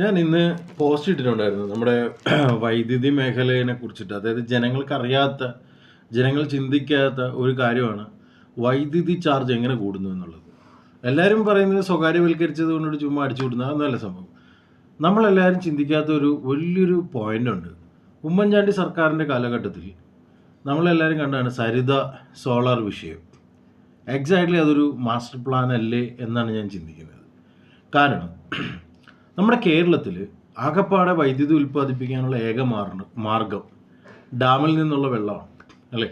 ഞാൻ ഇന്ന് പോസ്റ്റ് ഇട്ടിട്ടുണ്ടായിരുന്നു നമ്മുടെ വൈദ്യുതി മേഖലയെ കുറിച്ചിട്ട്. അതായത് ജനങ്ങൾ ചിന്തിക്കാത്ത ഒരു കാര്യമാണ് വൈദ്യുതി ചാർജ് എങ്ങനെ കൂടുന്നു എന്നുള്ളത്. എല്ലാവരും പറയുന്നത് സ്വകാര്യവൽക്കരിച്ചത് കൊണ്ട് ചുമ്മാ അടിച്ചു വിടുന്ന അതൊന്നുമല്ല സംഭവം. നമ്മളെല്ലാവരും ചിന്തിക്കാത്ത ഒരു വലിയൊരു പോയിന്റ് ഉണ്ട്. ഉമ്മൻചാണ്ടി സർക്കാരിൻ്റെ കാലഘട്ടത്തിൽ നമ്മളെല്ലാവരും കണ്ടാണ് സരിത സോളാർ വിഷയം. എക്സാക്ട്ലി അതൊരു മാസ്റ്റർ പ്ലാൻ അല്ലേ എന്നാണ് ഞാൻ ചിന്തിക്കുന്നത്. കാരണം നമ്മുടെ കേരളത്തിൽ ആകപ്പാടെ വൈദ്യുതി ഉൽപ്പാദിപ്പിക്കാനുള്ള ഏക മാർഗം ഡാമിൽ നിന്നുള്ള വെള്ളമാണ്, അല്ലേ?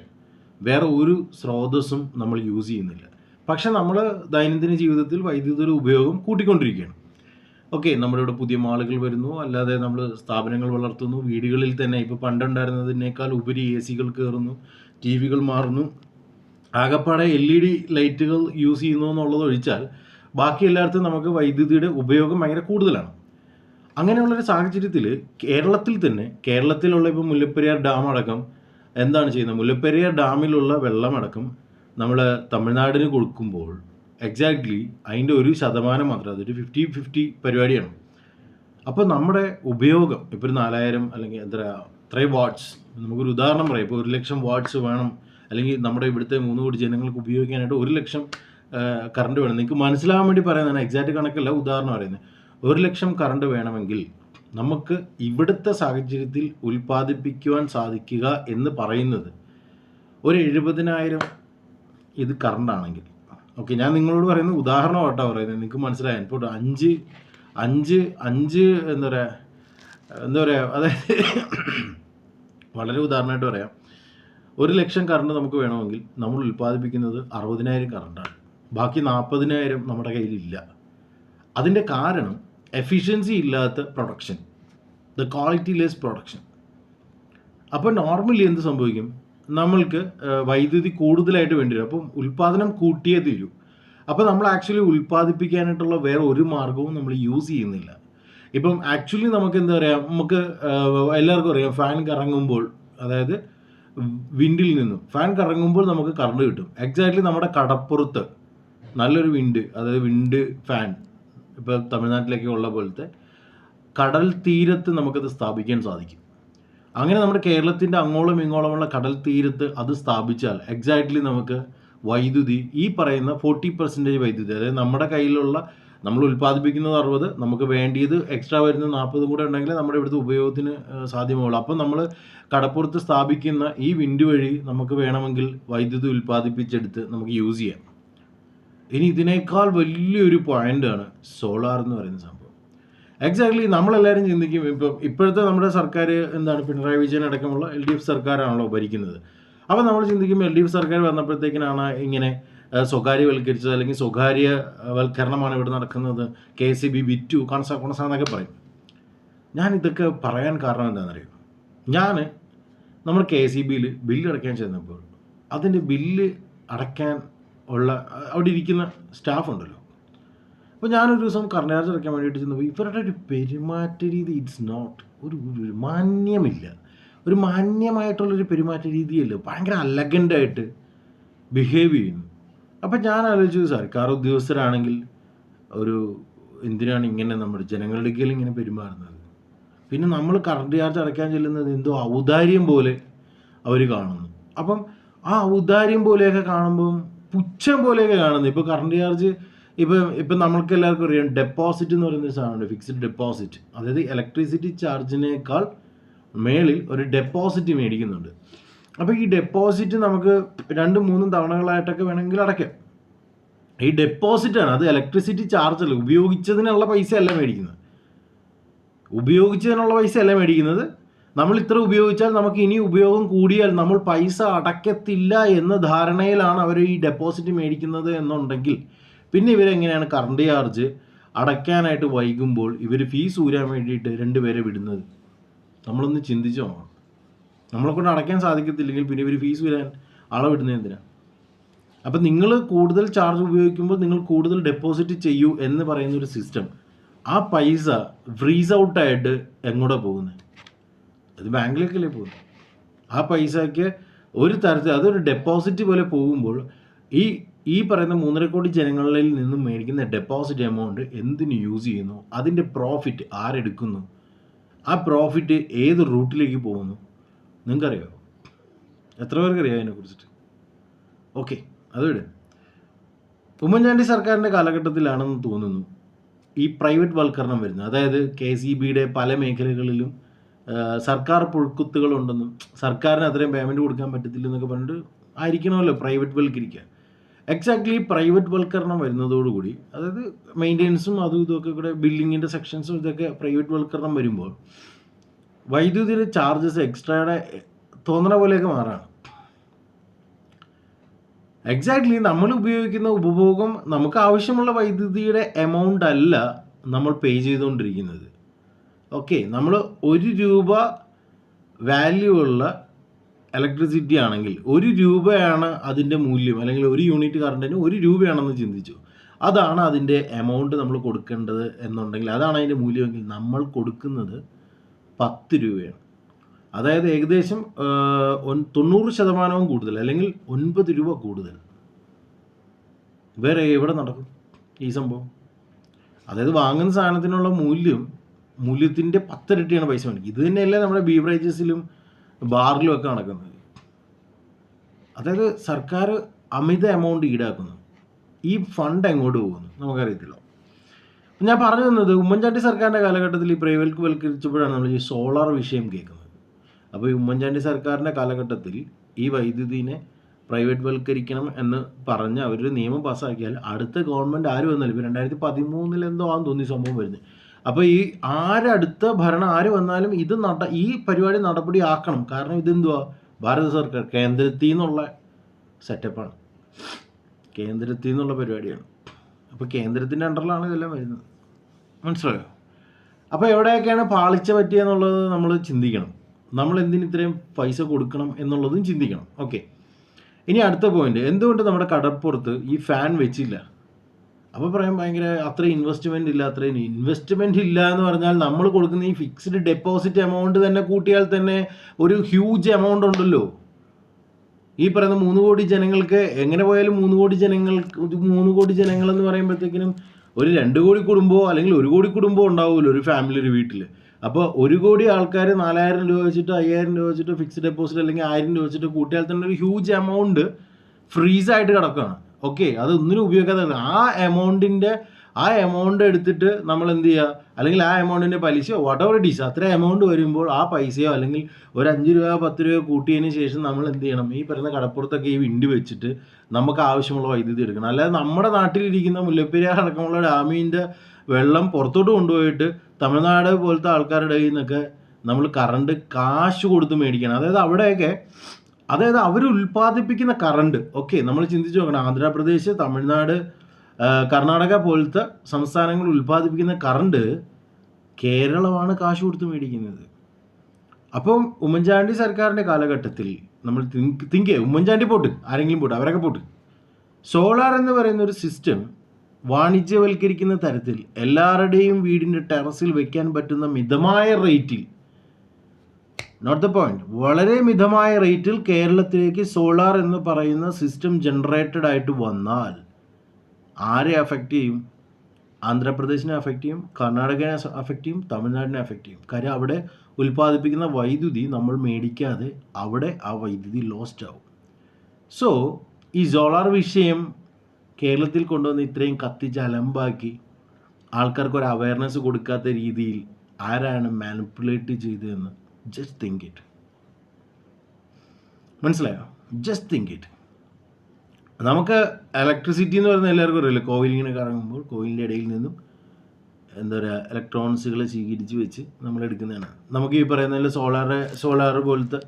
വേറെ ഒരു സ്രോതസ്സും നമ്മൾ യൂസ് ചെയ്യുന്നില്ല. പക്ഷെ നമ്മൾ ദൈനംദിന ജീവിതത്തിൽ വൈദ്യുതിയുടെ ഉപയോഗം കൂട്ടിക്കൊണ്ടിരിക്കുകയാണ്. ഓക്കെ, നമ്മുടെ ഇവിടെ പുതിയ മാളുകൾ വരുന്നു, അല്ലാതെ നമ്മൾ സ്ഥാപനങ്ങൾ വളർത്തുന്നു, വീടുകളിൽ തന്നെ ഇപ്പോൾ പണ്ടുണ്ടായിരുന്നതിനേക്കാൾ ഉപരി AC കയറുന്നു, TV മാറുന്നു, ആകപ്പാടെ LED ലൈറ്റുകൾ യൂസ് ചെയ്യുന്നു എന്നുള്ളത് ഒഴിച്ചാൽ ബാക്കി എല്ലായിടത്തും നമുക്ക് വൈദ്യുതിയുടെ ഉപയോഗം ഭയങ്കര കൂടുതലാണ്. അങ്ങനെയുള്ളൊരു സാഹചര്യത്തിൽ കേരളത്തിലുള്ള ഇപ്പോൾ മുല്ലപ്പെരിയാർ ഡാം അടക്കം എന്താണ് ചെയ്യുന്നത്? മുല്ലപ്പെരിയാർ ഡാമിലുള്ള വെള്ളമടക്കം നമ്മൾ തമിഴ്നാടിന് കൊടുക്കുമ്പോൾ എക്സാക്ട്ലി അതിൻ്റെ 1% മാത്രം, അതൊരു 50-50 പരിപാടിയാണ്. അപ്പോൾ നമ്മുടെ ഉപയോഗം ഇപ്പോൾ ഒരു 4000 അല്ലെങ്കിൽ ഇത്രയും വാട്ട്സ്, നമുക്കൊരു ഉദാഹരണം പറയാം, ഇപ്പോൾ 1,00,000 വാട്ട്സ് വേണം, അല്ലെങ്കിൽ നമ്മുടെ ഇവിടുത്തെ 3 കോടി ജനങ്ങൾക്ക് ഉപയോഗിക്കാനായിട്ട് 1,00,000 കറണ്ട് വേണം. നിങ്ങൾക്ക് മനസ്സിലാവാൻ വേണ്ടി പറയുന്നതാണ്, എക്സാക്റ്റ് കണക്കല്ല, ഉദാഹരണം പറയുന്നത്. 1,00,000 കറണ്ട് വേണമെങ്കിൽ നമുക്ക് ഇവിടുത്തെ സാഹചര്യത്തിൽ ഉൽപ്പാദിപ്പിക്കുവാൻ സാധിക്കുക എന്ന് പറയുന്നത് ഒരു 70,000 ഇത് കറണ്ടാണെങ്കിൽ. ഓക്കെ, ഞാൻ നിങ്ങളോട് പറയുന്നത് ഉദാഹരണമായിട്ടാണ് പറയുന്നത്, നിങ്ങൾക്ക് മനസ്സിലായാൽ. ഇപ്പോൾ അഞ്ച് എന്താ പറയുക, അതായത് വളരെ ഉദാഹരണമായിട്ട് പറയാം. 1,00,000 കറണ്ട് നമുക്ക് വേണമെങ്കിൽ നമ്മൾ ഉൽപ്പാദിപ്പിക്കുന്നത് 60,000 കറണ്ടാണ്. ബാക്കി 40,000 നമ്മുടെ കയ്യിലില്ല. അതിൻ്റെ കാരണം എഫിഷ്യൻസി ഇല്ലാത്ത production, the quality less production. അപ്പോൾ നോർമലി എന്ത് സംഭവിക്കും? നമ്മൾക്ക് വൈദ്യുതി കൂടുതലായിട്ട് വേണ്ടി വരും. അപ്പം ഉൽപ്പാദനം കൂട്ടിയേ തീരൂ. അപ്പോൾ നമ്മൾ ആക്ച്വലി ഉൽപ്പാദിപ്പിക്കാനായിട്ടുള്ള വേറെ ഒരു മാർഗവും നമ്മൾ യൂസ് ചെയ്യുന്നില്ല. ഇപ്പം ആക്ച്വലി നമുക്ക് എന്താ പറയുക, നമുക്ക് എല്ലാവർക്കും അറിയാം, ഫാൻ കറങ്ങുമ്പോൾ, അതായത് വിൻഡിൽ നിന്നും ഫാൻ കറങ്ങുമ്പോൾ നമുക്ക് കറണ്ട് കിട്ടും. എക്സാക്ട്ലി നമ്മുടെ കടപ്പുറത്ത് നല്ലൊരു അതായത് വിൻഡ് ഫാൻ ഇപ്പോൾ തമിഴ്നാട്ടിലേക്ക് ഉള്ള പോലത്തെ കടൽ തീരത്ത് നമുക്കത് സ്ഥാപിക്കാൻ സാധിക്കും. അങ്ങനെ നമ്മുടെ കേരളത്തിൻ്റെ അങ്ങോളം ഇങ്ങോളമുള്ള കടൽ തീരത്ത് അത് സ്ഥാപിച്ചാൽ എക്സാക്ട്ലി നമുക്ക് വൈദ്യുതി, ഈ പറയുന്ന 40% വൈദ്യുതി, അതായത് നമ്മുടെ കയ്യിലുള്ള, നമ്മൾ ഉൽപ്പാദിപ്പിക്കുന്നത് 60, നമുക്ക് വേണ്ടിയത് എക്സ്ട്രാ വരുന്ന 40 കൂടെ ഉണ്ടെങ്കിൽ നമ്മുടെ ഇവിടുത്തെ ഉപയോഗത്തിന് സാധ്യമാവുള്ളൂ. അപ്പം നമ്മൾ കടപ്പുറത്ത് സ്ഥാപിക്കുന്ന ഈ വിൻഡ് വഴി നമുക്ക് വേണമെങ്കിൽ വൈദ്യുതി ഉൽപ്പാദിപ്പിച്ചെടുത്ത് നമുക്ക് യൂസ് ചെയ്യാം. ഇനി ഇതിനേക്കാൾ വലിയൊരു പോയിൻ്റാണ് സോളാർ എന്ന് പറയുന്ന സംഭവം. എക്സാക്ട്ലി നമ്മളെല്ലാവരും ചിന്തിക്കും, ഇപ്പോഴത്തെ നമ്മുടെ സർക്കാർ എന്താണ്, പിണറായി വിജയൻ അടക്കമുള്ള LDF സർക്കാരാണല്ലോ ഭരിക്കുന്നത്. അപ്പോൾ നമ്മൾ ചിന്തിക്കും, LDF സർക്കാർ വന്നപ്പോഴത്തേക്കിനാണ് ഇങ്ങനെ സ്വകാര്യവൽക്കരിച്ചത്, അല്ലെങ്കിൽ സ്വകാര്യവൽക്കരണമാണ് ഇവിടെ നടക്കുന്നത്, KCB വിറ്റു കൊണസാന്നൊക്കെ പറയും. ഞാൻ ഇതൊക്കെ പറയാൻ കാരണം എന്താണെന്നറിയോ? നമ്മൾ KCBയിൽ ബില്ല് അടയ്ക്കാൻ ചെന്നപ്പോൾ അതിൻ്റെ ബില്ല് അടയ്ക്കാൻ അവിടെ ഇരിക്കുന്ന സ്റ്റാഫ് ഉണ്ടല്ലോ, അപ്പോൾ ഞാനൊരു ദിവസം കറണ്ട് ചാർജ് അടയ്ക്കാൻ വേണ്ടിയിട്ട് ചെന്നപ്പോൾ ഇവരുടെ ഒരു പെരുമാറ്റ രീതി, ഇറ്റ്സ് നോട്ട് ഒരു മാന്യമില്ല, ഒരു മാന്യമായിട്ടുള്ളൊരു പെരുമാറ്റ രീതിയല്ല, ഭയങ്കര അലഗൻ്റായിട്ട് ബിഹേവ് ചെയ്യുന്നു. അപ്പം ഞാൻ ആലോചിച്ചു, സർക്കാർ ഉദ്യോഗസ്ഥരാണെങ്കിൽ എന്തിനാണ് ഇങ്ങനെ നമ്മുടെ ജനങ്ങളുടെ കയ്യിൽ ഇങ്ങനെ പെരുമാറുന്നത്? പിന്നെ നമ്മൾ കറണ്ട് ചാർജ് അടയ്ക്കാൻ ചെല്ലുന്നത് എന്തോ ഔദാര്യം പോലെ അവർ കാണുന്നു. അപ്പം ആ ഔദാര്യം പോലെയൊക്കെ കാണുമ്പം പുച്ഛം പോലെയൊക്കെ കാണുന്നത്. ഇപ്പോൾ കറണ്ട് ചാർജ് ഇപ്പം നമ്മൾക്ക് എല്ലാവർക്കും അറിയാം, ഡെപ്പോസിറ്റ് എന്ന് പറയുന്ന സാധനമുണ്ട്, ഫിക്സ്ഡ് ഡെപ്പോസിറ്റ്. അതായത് ഇലക്ട്രിസിറ്റി ചാർജിനേക്കാൾ മേളിൽ ഒരു ഡെപ്പോസിറ്റ് മേടിക്കുന്നുണ്ട്. അപ്പോൾ ഈ ഡെപ്പോസിറ്റ് നമുക്ക് 2-3 തവണകളായിട്ടൊക്കെ വേണമെങ്കിൽ അടയ്ക്കാം. ഈ ഡെപ്പോസിറ്റാണ്, അത് ഇലക്ട്രിസിറ്റി ചാർജ് അല്ല, ഉപയോഗിച്ചതിനുള്ള പൈസ അല്ല മേടിക്കുന്നത്. നമ്മൾ ഇത്ര ഉപയോഗിച്ചാൽ നമുക്ക് ഇനി ഉപയോഗം കൂടിയാൽ നമ്മൾ പൈസ അടയ്ക്കത്തില്ല എന്ന ധാരണയിലാണ് അവർ ഈ ഡെപ്പോസിറ്റ് മേടിക്കുന്നത് എന്നുണ്ടെങ്കിൽ പിന്നെ ഇവരെങ്ങനെയാണ് കറണ്ട് ചാർജ് അടയ്ക്കാനായിട്ട് വൈകുമ്പോൾ ഇവർ ഫീസ് ഊരാൻ വേണ്ടിയിട്ട് 2 പേരെ വിടുന്നത്? നമ്മളൊന്ന് ചിന്തിച്ചോ. നമ്മളെക്കൊണ്ട് അടയ്ക്കാൻ സാധിക്കത്തില്ലെങ്കിൽ പിന്നെ ഇവർ ഫീസ് ഊരാൻ ആളെ വിടുന്നത് എന്തിനാണ്? അപ്പം നിങ്ങൾ കൂടുതൽ ചാർജ് ഉപയോഗിക്കുമ്പോൾ നിങ്ങൾ കൂടുതൽ ഡെപ്പോസിറ്റ് ചെയ്യൂ എന്ന് പറയുന്നൊരു സിസ്റ്റം, ആ പൈസ ഫ്രീസ് ഔട്ടായിട്ട് എങ്ങോട്ടാണ് പോകുന്നത്? അത് ബാങ്കിലേക്കല്ലേ പോകുന്നത്. ആ പൈസയ്ക്ക് ഒരു തരത്തിൽ അതൊരു ഡെപ്പോസിറ്റ് പോലെ പോകുമ്പോൾ ഈ ഈ പറയുന്ന 3.5 കോടി ജനങ്ങളിൽ നിന്നും മേടിക്കുന്ന ഡെപ്പോസിറ്റ് എമൗണ്ട് എന്തിന് യൂസ് ചെയ്യുന്നു, അതിൻ്റെ പ്രോഫിറ്റ് ആരെടുക്കുന്നു, ആ പ്രോഫിറ്റ് ഏത് റൂട്ടിലേക്ക് പോകുന്നു, നിങ്ങൾക്കറിയാമോ? എത്ര പേർക്കറിയാം അതിനെക്കുറിച്ചിട്ട്? ഓക്കെ, അത് വിട്. ഉമ്മൻചാണ്ടി സർക്കാരിൻ്റെ കാലഘട്ടത്തിലാണെന്ന് തോന്നുന്നു ഈ പ്രൈവറ്റ് വൽക്കരണം വരുന്നത്. അതായത് KCBയുടെ പല മേഖലകളിലും സർക്കാർ പുഴുക്കുത്തുകളുണ്ടെന്നും സർക്കാരിന് അത്രയും പേയ്മെൻറ്റ് കൊടുക്കാൻ പറ്റത്തില്ലെന്നൊക്കെ പറഞ്ഞിട്ട് ആയിരിക്കണമല്ലോ പ്രൈവറ്റ് വൽക്കരിക്കുക. എക്സാക്ട്ലി പ്രൈവറ്റ് വൽക്കരണം വരുന്നതോടുകൂടി, അതായത് മെയിൻ്റെനൻസും അതും ഇതൊക്കെ കൂടെ ബില്ലിങ്ങിൻ്റെ സെക്ഷൻസും ഇതൊക്കെ പ്രൈവറ്റ് വൽക്കരണം വരുമ്പോൾ വൈദ്യുതിയുടെ ചാർജസ് എക്സ്ട്രയുടെ തോന്നണ പോലെയൊക്കെ മാറാണ്. എക്സാക്ട്ലി നമ്മൾ ഉപയോഗിക്കുന്ന ഉപഭോഗം, നമുക്ക് ആവശ്യമുള്ള വൈദ്യുതിയുടെ എമൗണ്ട് അല്ല നമ്മൾ പേ ചെയ്തുകൊണ്ടിരിക്കുന്നത്. ഓക്കെ, നമ്മൾ 1 രൂപ വാല്യൂ ഉള്ള ഇലക്ട്രിസിറ്റി ആണെങ്കിൽ 1 രൂപയാണ് അതിൻ്റെ മൂല്യം, അല്ലെങ്കിൽ 1 യൂണിറ്റ് കറണ്ടിന് 1 രൂപയാണെന്ന് ചിന്തിച്ചു. അതാണ് അതിൻ്റെ എമൗണ്ട് നമ്മൾ കൊടുക്കേണ്ടത് എന്നുണ്ടെങ്കിൽ, അതാണ് അതിൻ്റെ മൂല്യമെങ്കിൽ നമ്മൾ കൊടുക്കുന്നത് 10 രൂപയാണ്. അതായത് ഏകദേശം 90% കൂടുതൽ, അല്ലെങ്കിൽ 9 രൂപ കൂടുതൽ. വേറെ എവിടെ നടക്കും ഈ സംഭവം? അതായത് വാങ്ങുന്ന സാധനത്തിനുള്ള മൂല്യത്തിൻ്റെ 10 ഇരട്ടിയാണ് പൈസ മേടിക്കും. ഇത് തന്നെയല്ലേ നമ്മുടെ ബീവറേജസിലും ബാറിലും ഒക്കെ നടക്കുന്നത്. അതായത് സർക്കാർ അമിത എമൗണ്ട് ഈടാക്കുന്നു. ഈ ഫണ്ട് എങ്ങോട്ട് പോകുന്നു നമുക്കറിയത്തില്ല. ഞാൻ പറഞ്ഞു തന്നത്, ഉമ്മൻചാണ്ടി സർക്കാരിൻ്റെ കാലഘട്ടത്തിൽ ഈ പ്രൈവറ്റ് വൽക്കരിച്ചപ്പോഴാണ് നമ്മൾ ഈ സോളാർ വിഷയം കേൾക്കുന്നത്. അപ്പോൾ ഈ ഉമ്മൻചാണ്ടി സർക്കാരിൻ്റെ കാലഘട്ടത്തിൽ ഈ വൈദ്യുതിനെ പ്രൈവറ്റ് വൽക്കരിക്കണം എന്ന് പറഞ്ഞ് അവരൊരു നിയമം പാസ്സാക്കിയാൽ അടുത്ത ഗവൺമെൻറ് ആര് വന്നാലും, ഇപ്പോൾ 2013 എന്തോ ആണെന്ന് തോന്നി സംഭവം വരുന്നത്. അപ്പോൾ ഈ അടുത്ത ഭരണം ആര് വന്നാലും ഈ പരിപാടി നടപടി ആക്കണം. കാരണം ഇതെന്തുവാ, ഭാരത സർക്കാർ കേന്ദ്രത്തിൽ നിന്നുള്ള സെറ്റപ്പാണ്, കേന്ദ്രത്തിൽ നിന്നുള്ള പരിപാടിയാണ്. അപ്പോൾ കേന്ദ്രത്തിൻ്റെ അണ്ടറിലാണ് ഇതെല്ലാം വരുന്നത്. മനസ്സിലായോ? അപ്പോൾ എവിടെയൊക്കെയാണ് പാളിച്ച പറ്റിയെന്നുള്ളത് നമ്മൾ ചിന്തിക്കണം. നമ്മൾ എന്തിന് ഇത്രയും പൈസ കൊടുക്കണം എന്നുള്ളതും ചിന്തിക്കണം. ഓക്കെ, ഇനി അടുത്ത പോയിന്റ്, എന്തുകൊണ്ട് നമ്മുടെ കടപ്പുറത്ത് ഈ ഫാൻ വെച്ചില്ല? അപ്പോൾ പറയാം ഭയങ്കര അത്രയും ഇൻവെസ്റ്റ്മെൻറ്റ് ഇല്ല എന്ന് പറഞ്ഞാൽ നമ്മൾ കൊടുക്കുന്ന ഈ ഫിക്സ്ഡ് ഡെപ്പോസിറ്റ് എമൗണ്ട് തന്നെ കൂട്ടിയാൽ തന്നെ ഒരു ഹ്യൂജ് എമൗണ്ട് ഉണ്ടല്ലോ. ഈ പറയുന്ന 3 കോടി ജനങ്ങൾക്ക് എങ്ങനെ പോയാലും 3 കോടി ജനങ്ങൾ എന്ന് പറയുമ്പോഴത്തേക്കിനും ഒരു 2 കോടി കുടുംബമോ അല്ലെങ്കിൽ 1 കോടി കുടുംബമോ ഉണ്ടാവുമല്ലോ ഒരു ഫാമിലി, ഒരു വീട്ടിൽ. അപ്പോൾ 1 കോടി ആൾക്കാർ 4000 രൂപ വെച്ചിട്ട് 5000 രൂപ വെച്ചിട്ട് ഫിക്സ്ഡ് ഡെപ്പോസിറ്റ് അല്ലെങ്കിൽ 1000 രൂപ വെച്ചിട്ട് കൂട്ടിയാൽ തന്നെ ഒരു ഹ്യൂജ് എമൗണ്ട് ഫ്രീസായിട്ട് കിടക്കുകയാണ്. ഓക്കെ, അതൊന്നിനും ഉപയോഗിക്കാതെ ആ എമൗണ്ട് എടുത്തിട്ട് നമ്മൾ എന്ത് ചെയ്യുക, അല്ലെങ്കിൽ ആ എമൗണ്ടിൻ്റെ പലിശയോ വട്ടവർ ഡീസ് അത്ര എമൗണ്ട് വരുമ്പോൾ ആ പൈസയോ അല്ലെങ്കിൽ ഒരു 5 രൂപ 10 രൂപ കൂട്ടിയതിന് ശേഷം നമ്മൾ എന്ത് ചെയ്യണം, ഈ പറയുന്ന കടപ്പുറത്തൊക്കെ ഈ വിൻഡ് വെച്ചിട്ട് നമുക്ക് ആവശ്യമുള്ള വൈദ്യുതി എടുക്കണം. അല്ലാതെ നമ്മുടെ നാട്ടിലിരിക്കുന്ന മുല്ലപ്പെരിയാർ അടക്കമുള്ള ഡാമിൻ്റെ വെള്ളം പുറത്തോട്ട് കൊണ്ടുപോയിട്ട് തമിഴ്നാട് പോലത്തെ ആൾക്കാരുടെ കയ്യിൽ നിന്നൊക്കെ നമ്മൾ കറണ്ട് കാശ് കൊടുത്ത് മേടിക്കണം. അതായത് അവർ ഉൽപ്പാദിപ്പിക്കുന്ന കറണ്ട്, ഓക്കെ, നമ്മൾ ചിന്തിച്ച് നോക്കണം. ആന്ധ്രാപ്രദേശ്, തമിഴ്നാട്, കർണാടക പോലത്തെ സംസ്ഥാനങ്ങൾ ഉൽപ്പാദിപ്പിക്കുന്ന കറണ്ട് കേരളമാണ് കാശ് കൊടുത്ത് മേടിക്കുന്നത്. അപ്പം ഉമ്മൻചാണ്ടി സർക്കാരിൻ്റെ കാലഘട്ടത്തിൽ നമ്മൾ തിങ്ക് ചെയ്യുക, ഉമ്മൻചാണ്ടി പോട്ട്, ആരെങ്കിലും പോട്ട്, അവരൊക്കെ പോട്ട്, സോളാർ എന്ന് പറയുന്ന ഒരു സിസ്റ്റം വാണിജ്യവൽക്കരിക്കുന്ന തരത്തിൽ എല്ലാവരുടെയും വീടിൻ്റെ ടെറസിൽ വെക്കാൻ പറ്റുന്ന മിതമായ റേറ്റിൽ, നോട്ട് ദ പോയിന്റ്, വളരെ മിതമായ റേറ്റിൽ കേരളത്തിലേക്ക് സോളാർ എന്ന് പറയുന്ന സിസ്റ്റം ജനറേറ്റഡ് ആയിട്ട് വന്നാൽ ആരെ അഫക്റ്റ് ചെയ്യും? ആന്ധ്രാപ്രദേശിനെ അഫക്റ്റ് ചെയ്യും, കർണാടകനെ അഫക്റ്റ് ചെയ്യും, തമിഴ്നാടിനെ അഫക്റ്റ് ചെയ്യും. കാര്യം അവിടെ ഉൽപ്പാദിപ്പിക്കുന്ന വൈദ്യുതി നമ്മൾ മേടിക്കാതെ അവിടെ ആ വൈദ്യുതി ലോസ്റ്റ് ആവും. സോ ഈ സോളാർ വിഷയം കേരളത്തിൽ കൊണ്ടുവന്ന് ഇത്രയും കത്തിച്ച് അലമ്പാക്കി ആൾക്കാർക്ക് ഒരു അവയർനെസ് കൊടുക്കാത്ത രീതിയിൽ ആരാണ് മാനിപ്പുലേറ്റ് ചെയ്തതെന്ന് ജസ്റ്റ് തിങ്ക് ഇറ്റ്. മനസ്സിലായോ? Just think it. നമുക്ക് ഇലക്ട്രിസിറ്റി എന്ന് പറയുന്നത് എല്ലാവർക്കും അറിയില്ല. കോയിലിങ്ങനെ കറങ്ങുമ്പോൾ കോയിലിൻ്റെ ഇടയിൽ നിന്നും എന്താ പറയുക, ഇലക്ട്രോൺസുകൾ സ്വീകരിച്ച് വെച്ച് നമ്മൾ എടുക്കുന്നതാണ്. നമുക്ക് ഈ പറയുന്നതിൽ സോളാർ പോലത്തെ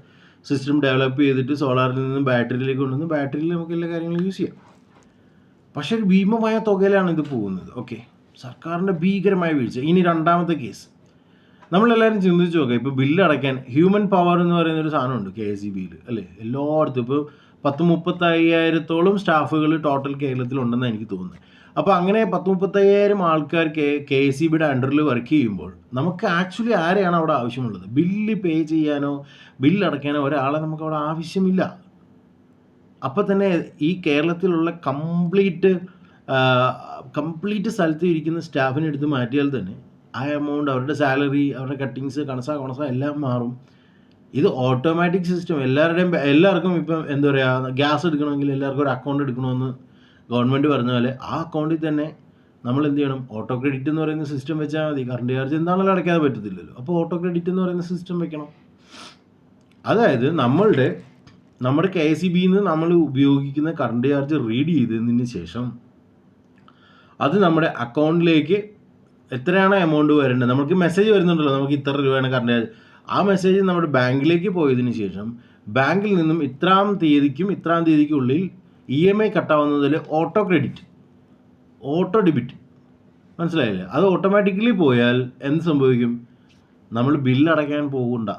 സിസ്റ്റം ഡെവലപ്പ് ചെയ്തിട്ട് സോളാറിൽ നിന്നും ബാറ്ററിയിലേക്ക് കൊണ്ടുവന്ന് ബാറ്ററിയിൽ നമുക്ക് എല്ലാ കാര്യങ്ങളും യൂസ് ചെയ്യാം. പക്ഷേ ഒരു ഭീമമായ തുകയിലാണ് ഇത് പോകുന്നത്. ഓക്കെ, സർക്കാരിൻ്റെ ഭീകരമായ വീഴ്ച. ഇനി രണ്ടാമത്തെ കേസ് നമ്മളെല്ലാവരും ചിന്തിച്ച് നോക്കാം. ഇപ്പോൾ ബില്ല് അടയ്ക്കാൻ ഹ്യൂമൻ പവർ എന്ന് പറയുന്നൊരു സാധനമുണ്ട് KSEBയിൽ, അല്ലേ? എല്ലായിടത്തും ഇപ്പോൾ 35,000-ഓളം സ്റ്റാഫുകൾ ടോട്ടൽ കേരളത്തിലുണ്ടെന്ന് എനിക്ക് തോന്നുന്നത്. അപ്പോൾ അങ്ങനെ 35,000 ആൾക്കാർ KSEBയുടെ അണ്ടറിൽ വർക്ക് ചെയ്യുമ്പോൾ നമുക്ക് ആക്ച്വലി ആരെയാണ് അവിടെ ആവശ്യമുള്ളത്? ബില്ല് പേ ചെയ്യാനോ ബില്ല് അടയ്ക്കാനോ ഒരാളെ നമുക്ക് അവിടെ ആവശ്യമില്ല. അപ്പം തന്നെ ഈ കേരളത്തിലുള്ള കംപ്ലീറ്റ് സ്ഥലത്ത് ഇരിക്കുന്ന സ്റ്റാഫിനെ എടുത്ത് മാറ്റിയാൽ തന്നെ ആ എമൗണ്ട്, അവരുടെ സാലറി, അവരുടെ കട്ടിങ്സ്, കണസ എല്ലാം മാറും. ഇത് ഓട്ടോമാറ്റിക് സിസ്റ്റം. എല്ലാവർക്കും ഇപ്പം എന്താ പറയുക, ഗ്യാസ് എടുക്കണമെങ്കിൽ എല്ലാവർക്കും ഒരു അക്കൗണ്ട് എടുക്കണമെന്ന് ഗവൺമെൻറ് പറഞ്ഞ പോലെ ആ അക്കൗണ്ടിൽ തന്നെ നമ്മൾ എന്ത് ചെയ്യണം, ഓട്ടോ ക്രെഡിറ്റ് എന്ന് പറയുന്ന സിസ്റ്റം വെച്ചാൽ മതി. കറണ്ട് ചാർജ് എന്താണെങ്കിലും അടയ്ക്കാതെ പറ്റത്തില്ലല്ലോ. അപ്പോൾ ഓട്ടോ ക്രെഡിറ്റ് എന്ന് പറയുന്ന സിസ്റ്റം വെക്കണം. അതായത് നമ്മുടെ KSEBയിൽ നിന്ന് നമ്മൾ ഉപയോഗിക്കുന്ന കറണ്ട് ചാർജ് റീഡ് ചെയ്തതിന് ശേഷം അത് നമ്മുടെ അക്കൗണ്ടിലേക്ക് എത്രയാണോ എമൗണ്ട് വരേണ്ടത്, നമുക്ക് മെസ്സേജ് വരുന്നുണ്ടല്ലോ, നമുക്ക് ഇത്ര രൂപയാണ് കറണ്ട് ചാർജ്. ആ മെസ്സേജ് നമ്മുടെ ബാങ്കിലേക്ക് പോയതിന് ശേഷം ബാങ്കിൽ നിന്നും ഇത്രാം തീയതിക്കുള്ളിൽ EMI കട്ടാവുന്നതിൽ ഓട്ടോ ക്രെഡിറ്റ്, ഓട്ടോ ഡെബിറ്റ്, മനസ്സിലായില്ലേ? അത് ഓട്ടോമാറ്റിക്കലി പോയാൽ എന്ത് സംഭവിക്കും? നമ്മൾ ബില്ലടയ്ക്കാൻ പോകണ്ട.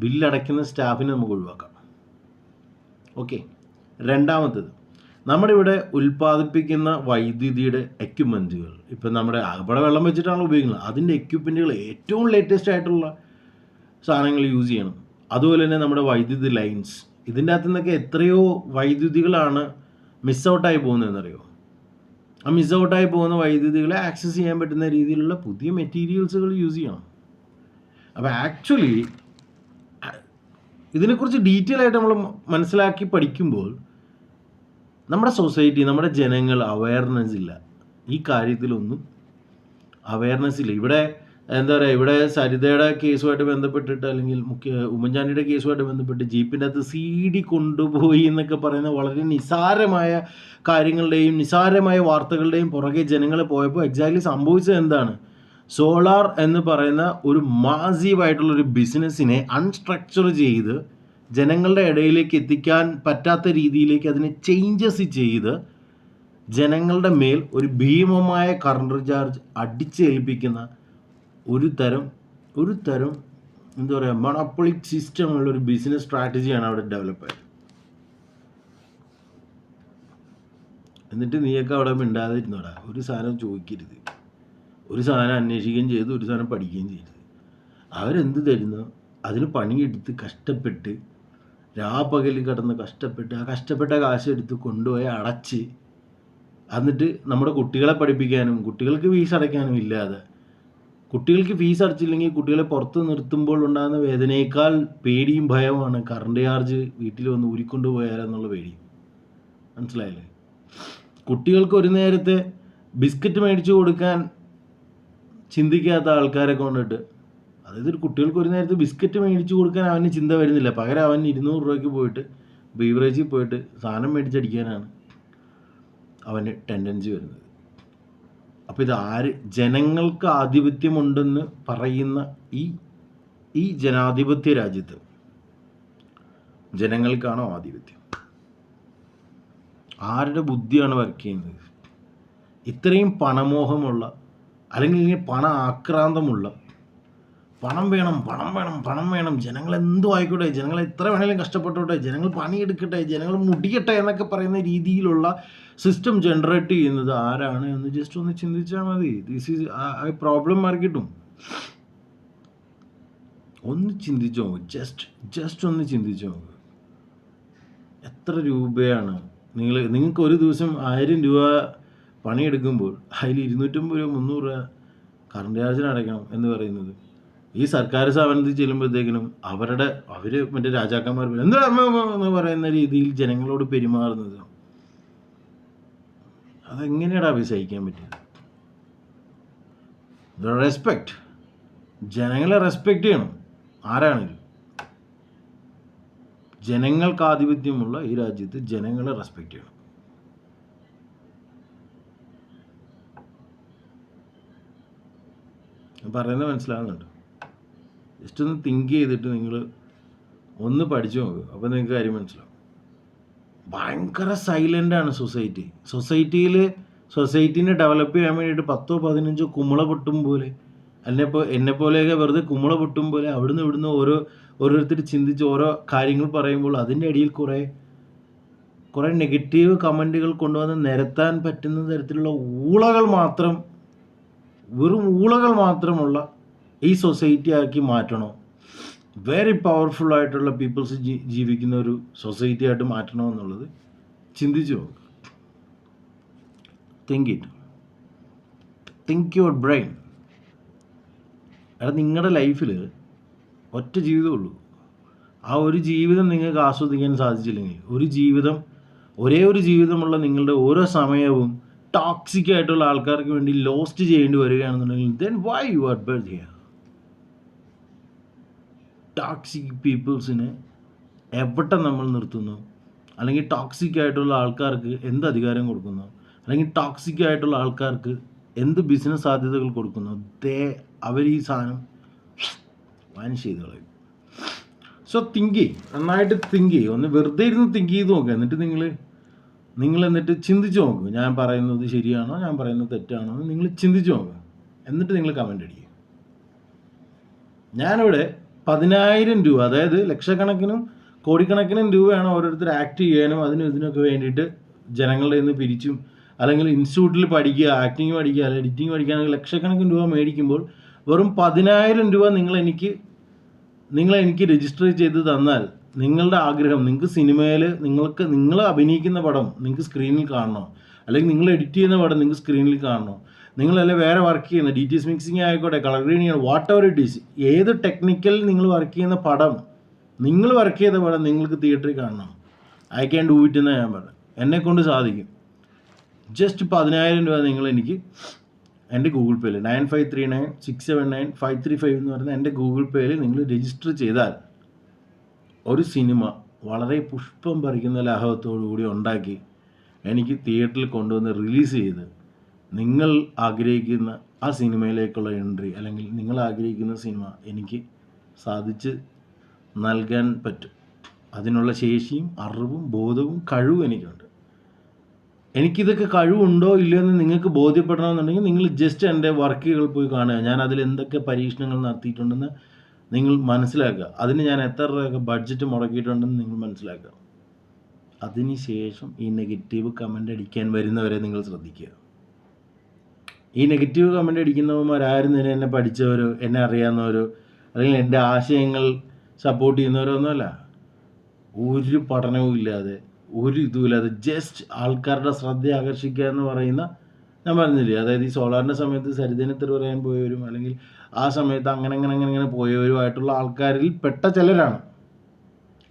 ബില്ലടയ്ക്കുന്ന സ്റ്റാഫിനെ നമുക്ക് ഒഴിവാക്കാം. ഓക്കെ. രണ്ടാമത്തേത്, നമ്മുടെ ഇവിടെ ഉൽപ്പാദിപ്പിക്കുന്ന വൈദ്യുതിയുടെ എക്യുപ്മെൻറ്റുകൾ, ഇപ്പം നമ്മുടെ അവിടെ വെള്ളം വെച്ചിട്ടാണ് ഉപയോഗിക്കുന്നത്, അതിൻ്റെ എക്യുപ്മെൻറ്റുകൾ ഏറ്റവും ലേറ്റസ്റ്റ് ആയിട്ടുള്ള സാധനങ്ങൾ യൂസ് ചെയ്യണം. അതുപോലെ തന്നെ നമ്മുടെ വൈദ്യുതി ലൈൻസ്, ഇതിൻ്റെ അകത്തു നിന്നൊക്കെ എത്രയോ വൈദ്യുതികളാണ് മിസ് ഔട്ടായി പോകുന്നതെന്നറിയോ? ആ മിസ് ഔട്ടായി പോകുന്ന വൈദ്യുതികളെ ആക്സസ് ചെയ്യാൻ പറ്റുന്ന രീതിയിലുള്ള പുതിയ മെറ്റീരിയൽസുകൾ യൂസ് ചെയ്യണം. അപ്പോൾ ആക്ച്വലി ഇതിനെക്കുറിച്ച് ഡീറ്റെയിൽ ആയിട്ട് നമ്മൾ മനസ്സിലാക്കി പഠിക്കുമ്പോൾ നമ്മുടെ സൊസൈറ്റി, നമ്മുടെ ജനങ്ങൾ അവയർനെസ് ഇല്ല. ഈ കാര്യത്തിലൊന്നും അവയർനെസ് ഇല്ല. ഇവിടെ എന്താ പറയുക, ഇവിടെ സരിതയുടെ കേസുമായിട്ട് ബന്ധപ്പെട്ടിട്ട്, അല്ലെങ്കിൽ ഉമ്മൻചാണ്ടിയുടെ കേസുമായിട്ട് ബന്ധപ്പെട്ട് ജീപ്പിൻ്റെ അകത്ത് CD കൊണ്ടുപോയി എന്നൊക്കെ പറയുന്ന വളരെ നിസാരമായ കാര്യങ്ങളുടെയും നിസാരമായ വാർത്തകളുടെയും പുറകെ ജനങ്ങൾ പോയപ്പോൾ എക്സാക്ട്ലി സംഭവിച്ചത് എന്താണ്? സോളാർ എന്ന് പറയുന്ന ഒരു മാസീവായിട്ടുള്ളൊരു ബിസിനസ്സിനെ അൺസ്ട്രക്ചർ ചെയ്ത് ജനങ്ങളുടെ ഇടയിലേക്ക് എത്തിക്കാൻ പറ്റാത്ത രീതിയിലേക്ക് അതിനെ ചേഞ്ചസ് ചെയ്ത് ജനങ്ങളുടെ മേൽ ഒരു ഭീമമായ കറണ്ട് ചാർജ് അടിച്ചേൽപ്പിക്കുന്ന ഒരു തരം എന്താ പറയുക, മൊണോപ്പൊളിക് സിസ്റ്റമുള്ളൊരു ബിസിനസ് സ്ട്രാറ്റജിയാണ് അവിടെ ഡെവലപ്പ് ആയത്. എന്നിട്ട് നീയൊക്കെ അവിടെ മിണ്ടാതിരുന്നോടാ. ഒരു സാധനം ചോദിക്കരുത്, ഒരു സാധനം അന്വേഷിക്കുകയും ചെയ്ത്, ഒരു സാധനം പഠിക്കുകയും ചെയ്ത്. അവരെന്ത് തരുന്നു അതിന് പണിയെടുത്ത് കഷ്ടപ്പെട്ട് രാപ്പകലിൽ കിടന്ന് കഷ്ടപ്പെട്ട് ആ കഷ്ടപ്പെട്ട കാശ് എടുത്ത് കൊണ്ടുപോയി അടച്ച്, എന്നിട്ട് നമ്മുടെ കുട്ടികളെ പഠിപ്പിക്കാനും കുട്ടികൾക്ക് ഫീസ് അടയ്ക്കാനും ഇല്ലാതെ, കുട്ടികൾക്ക് ഫീസ് അടച്ചില്ലെങ്കിൽ കുട്ടികളെ പുറത്ത് നിർത്തുമ്പോൾ ഉണ്ടാകുന്ന വേദനയേക്കാൾ പേടിയും ഭയമാണ് കറണ്ട് ചാർജ് വീട്ടിൽ വന്ന് ഊരിക്കൊണ്ട് പോയാലെന്നുള്ള പേടി. മനസ്സിലായില്ലേ? കുട്ടികൾക്ക് ഒരു നേരത്തെ ബിസ്ക്കറ്റ് മേടിച്ചു കൊടുക്കാൻ ചിന്തിക്കാത്ത ആൾക്കാരെ കൊണ്ടിട്ട്, അതായത് ഒരു കുട്ടികൾക്ക് ഒരു നേരത്തെ ബിസ്ക്കറ്റ് മേടിച്ചു കൊടുക്കാൻ അവന് ചിന്ത വരുന്നില്ല, പകരം അവൻ 200 രൂപയ്ക്ക് പോയിട്ട് ബീവറേജിൽ പോയിട്ട് സാധനം മേടിച്ചടിക്കാനാണ് അവന് ടെൻഡൻസി വരുന്നത്. അപ്പോൾ ഇത് ജനങ്ങൾക്ക് ആധിപത്യമുണ്ടെന്ന് പറയുന്ന ഈ ജനാധിപത്യ രാജ്യത്ത് ജനങ്ങൾക്കാണോ ആധിപത്യം? ആരുടെ ബുദ്ധിയാണ് വർക്ക് ചെയ്യുന്നത്? ഇത്രയും പണമോഹമുള്ള, അല്ലെങ്കിൽ ഇങ്ങനെ പണ ആക്രാന്തമുള്ള, പണം വേണം, ജനങ്ങൾ എന്തോ ആയിക്കോട്ടെ, ജനങ്ങൾ എത്ര വേണമെങ്കിലും കഷ്ടപ്പെട്ടോട്ടെ, ജനങ്ങൾ പണിയെടുക്കട്ടെ, ജനങ്ങൾ മുടിയട്ടെ എന്നൊക്കെ പറയുന്ന രീതിയിലുള്ള സിസ്റ്റം ജനറേറ്റ് ചെയ്യുന്നത് ആരാണ് എന്ന് ജസ്റ്റ് ഒന്ന് ചിന്തിച്ചാൽ മതി. ദിസ് ഈസ് ആ പ്രോബ്ലം മാർക്കിട്ടും. ഒന്ന് ചിന്തിച്ചോ, ജസ്റ്റ് ഒന്ന് ചിന്തിച്ചോ. എത്ര രൂപയാണ് നിങ്ങൾക്ക് ഒരു ദിവസം 1000 രൂപ പണിയെടുക്കുമ്പോൾ അതിൽ 250 രൂപ 300 രൂപ കറണ്ട് ചാർജിന് അടയ്ക്കണം എന്ന് പറയുന്നത്. ഈ സർക്കാർ സ്ഥാപനത്തിൽ ചെല്ലുമ്പോഴത്തേക്കിനും അവർ മറ്റേ രാജാക്കന്മാർ എന്താ എന്ന് പറയുന്ന രീതിയിൽ ജനങ്ങളോട് പെരുമാറുന്നത്. അതെങ്ങനെയാടാ സഹിക്കാൻ പറ്റുക? റെസ്പെക്റ്റ്, ജനങ്ങളെ റെസ്പെക്റ്റ് ചെയ്യണം. ആരാണെങ്കിലും ജനങ്ങൾക്ക് ആധിപത്യമുള്ള ഈ രാജ്യത്ത് ജനങ്ങളെ റെസ്പെക്റ്റ് ചെയ്യണം. പറയുന്നത് മനസ്സിലാകുന്നുണ്ട്? ജസ്റ്റ് ഒന്ന് തിങ്ക് ചെയ്തിട്ട് നിങ്ങൾ ഒന്ന് പഠിച്ചു നോക്കുക, അപ്പോൾ നിങ്ങൾക്ക് കാര്യം മനസ്സിലാവും. ഭയങ്കര സൈലൻ്റാണ് സൊസൈറ്റീനെ ഡെവലപ്പ് ചെയ്യാൻ വേണ്ടിയിട്ട് 10-15 കുമ്പള പൊട്ടും പോലെ, എന്നെപ്പോലെയൊക്കെ വെറുതെ കുമ്പള പൊട്ടും പോലെ അവിടുന്ന് ഇവിടുന്ന് ഓരോരുത്തർ ചിന്തിച്ച് ഓരോ കാര്യങ്ങൾ പറയുമ്പോൾ അതിൻ്റെ അടിയിൽ കുറേ നെഗറ്റീവ് കമൻറ്റുകൾ കൊണ്ടുവന്ന് നിരത്താൻ പറ്റുന്ന തരത്തിലുള്ള വെറും ഊളകൾ മാത്രമുള്ള ഈ സൊസൈറ്റി ആക്കി മാറ്റണോ? വെരി പവർഫുൾ ആയിട്ടുള്ള പീപ്പിൾസ് ജീവിക്കുന്ന ഒരു സൊസൈറ്റി ആയിട്ട് മാറ്റണമെന്നുള്ളത് ചിന്തിച്ചു നോക്ക്. Think your brain. നിങ്ങളുടെ ലൈഫിൽ ഒറ്റ ജീവിതമുള്ളൂ. ആ ഒരു ജീവിതം നിങ്ങൾക്ക് ആസ്വദിക്കാൻ സാധിച്ചില്ലെങ്കിൽ, ഒരേ ഒരു ജീവിതമുള്ള നിങ്ങളുടെ ഓരോ സമയവും ടോക്സിക് ആയിട്ടുള്ള ആൾക്കാർക്ക് വേണ്ടി ലോസ്റ്റ് ചെയ്യേണ്ടി വരികയാണെന്നുണ്ടെങ്കിൽ then why you are birth here? Toxic പീപ്പിൾസിനെ എവിടെ നമ്മൾ നിർത്തുന്നു, അല്ലെങ്കിൽ ടോക്സിക് ആയിട്ടുള്ള ആൾക്കാർക്ക് എന്ത് അധികാരം കൊടുക്കുന്നു, അല്ലെങ്കിൽ ടോക്സിക് ആയിട്ടുള്ള ആൾക്കാർക്ക് എന്ത് ബിസിനസ് സാധ്യതകൾ കൊടുക്കുന്നു, അവർ ഈ സാധനം വാനിഷ് ചെയ്ത് കളയും. സോ നന്നായിട്ട് തിങ്ക് ചെയ്യും. ഒന്ന് വെറുതെ ഇരുന്ന് തിങ്ക് ചെയ്ത് നോക്കുക. എന്നിട്ട് നിങ്ങൾ എന്നിട്ട് ചിന്തിച്ച് നോക്കുക, ഞാൻ പറയുന്നത് ശരിയാണോ, ഞാൻ പറയുന്നത് തെറ്റാണോ എന്ന് നിങ്ങൾ ചിന്തിച്ച് നോക്കുക. എന്നിട്ട് നിങ്ങൾ കമൻ്റ് അടിക്കുക. ഞാനിവിടെ 10,000 രൂപ, അതായത് ലക്ഷക്കണക്കിനും കോടിക്കണക്കിനും രൂപയാണ് ഓരോരുത്തർ ആക്ട് ചെയ്യാനും അതിനും ഇതിനൊക്കെ വേണ്ടിയിട്ട് ജനങ്ങളുടെ നിന്ന് പിരിച്ചും, അല്ലെങ്കിൽ ഇൻസ്റ്റിറ്റ്യൂട്ടിൽ പഠിക്കുക, ആക്ടിങ് പഠിക്കുക, അല്ലെങ്കിൽ എഡിറ്റിംഗ് പഠിക്കുകയാണെങ്കിൽ ലക്ഷക്കണക്കിന് രൂപ മേടിക്കുമ്പോൾ വെറും 10,000 രൂപ നിങ്ങളെനിക്ക് രജിസ്റ്റർ ചെയ്ത് തന്നാൽ നിങ്ങളുടെ ആഗ്രഹം, നിങ്ങൾക്ക് സിനിമയിൽ നിങ്ങൾ അഭിനയിക്കുന്ന പടം നിങ്ങൾക്ക് സ്ക്രീനിൽ കാണണോ, അല്ലെങ്കിൽ നിങ്ങൾ എഡിറ്റ് ചെയ്യുന്ന പടം നിങ്ങൾക്ക് സ്ക്രീനിൽ കാണണോ, നിങ്ങളല്ലേ വേറെ വർക്ക് ചെയ്യുന്ന DTS മിക്സിങ് ആയിക്കോട്ടെ, colour grading, what ever it is, ഏത് ടെക്നിക്കൽ നിങ്ങൾ വർക്ക് ചെയ്യുന്ന പടം, നിങ്ങൾ വർക്ക് ചെയ്ത പടം നിങ്ങൾക്ക് തിയേറ്ററിൽ കാണണം. ഐ ക്യാൻ ഡൂ ഇറ്റ് എന്ന് ഞാൻ പറഞ്ഞു. എന്നെക്കൊണ്ട് സാധിക്കും. ജസ്റ്റ് 10,000 രൂപ എനിക്ക് എൻ്റെ ഗൂഗിൾ പേയിൽ 9539679535 എന്ന് പറയുന്ന എൻ്റെ ഗൂഗിൾ പേയിൽ നിങ്ങൾ രജിസ്റ്റർ ചെയ്താൽ ഒരു സിനിമ വളരെ പുഷ്പം പറിക്കുന്ന ലാഘവത്തോടു കൂടി ഉണ്ടാക്കി എനിക്ക് തിയേറ്ററിൽ കൊണ്ടുവന്ന് റിലീസ് ചെയ്ത് നിങ്ങൾ ആഗ്രഹിക്കുന്ന ആ സിനിമയിലേക്കുള്ള എൻട്രി, അല്ലെങ്കിൽ നിങ്ങൾ ആഗ്രഹിക്കുന്ന സിനിമ എനിക്ക് സാധിച്ച് നൽകാൻ പറ്റും. അതിനുള്ള ശേഷിയും അറിവും ബോധവും കഴിവും എനിക്കുണ്ട്. എനിക്കിതൊക്കെ കഴിവുണ്ടോ ഇല്ലയോ എന്ന് നിങ്ങൾക്ക് ബോധ്യപ്പെടണമെന്നുണ്ടെങ്കിൽ നിങ്ങൾ ജസ്റ്റ് എൻ്റെ വർക്കുകൾ പോയി കാണുക. ഞാൻ അതിൽ എന്തൊക്കെ പരീക്ഷണങ്ങൾ നടത്തിയിട്ടുണ്ടെന്ന് നിങ്ങൾ മനസ്സിലാക്കുക. അതിന് ഞാൻ എത്ര രൂപയൊക്കെ ബഡ്ജറ്റ് മുടക്കിയിട്ടുണ്ടെന്ന് നിങ്ങൾ മനസ്സിലാക്കുക. അതിനുശേഷം ഈ നെഗറ്റീവ് കമൻ്റ് അടിക്കാൻ വരുന്നവരെ നിങ്ങൾ ശ്രദ്ധിക്കുക. ഈ നെഗറ്റീവ് കമൻ്റ് അടിക്കുന്നവന്മാരാരും തന്നെ എന്നെ പഠിച്ചവരോ എന്നെ അറിയാവുന്നവരോ അല്ലെങ്കിൽ എൻ്റെ ആശയങ്ങൾ സപ്പോർട്ട് ചെയ്യുന്നവരോ ഒന്നുമല്ല. ഒരു പഠനവും ഇല്ലാതെ, ഒരു ഇതുമില്ലാതെ ജസ്റ്റ് ആൾക്കാരുടെ ശ്രദ്ധ ആകർഷിക്കുക എന്ന് പറയുന്ന, ഞാൻ പറഞ്ഞില്ലേ, അതായത് ഈ സോളാറിൻ്റെ സമയത്ത് സരിതനെത്തർ പറയാൻ പോയവരും, അല്ലെങ്കിൽ ആ സമയത്ത് അങ്ങനെ പോയവരുമായിട്ടുള്ള ആൾക്കാരിൽ പെട്ട ചിലരാണ്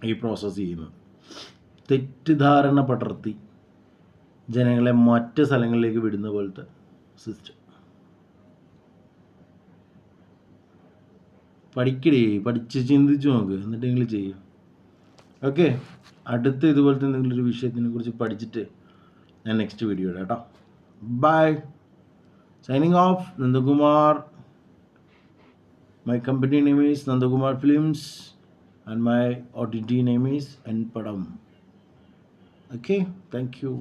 ഈ പ്രോസസ്സ് ചെയ്യുന്നത്. തെറ്റിദ്ധാരണ പടർത്തി ജനങ്ങളെ മറ്റ് സ്ഥലങ്ങളിലേക്ക് വിടുന്ന പോലത്തെ സിസ്റ്റം. പഠിച്ച് ചിന്തിച്ച് നോക്ക്, എന്നിട്ട് നിങ്ങൾ ചെയ്യും. ഓക്കെ, അടുത്ത ഇതുപോലത്തെ എന്തെങ്കിലും ഒരു വിഷയത്തിനെ കുറിച്ച് പഠിച്ചിട്ട് ഞാൻ നെക്സ്റ്റ് വീഡിയോ ഇടാം കേട്ടോ. Bye, signing off. Nandakumar. My company name is Nandakumar Films and my OTT name is N Padam. Okay, thank you.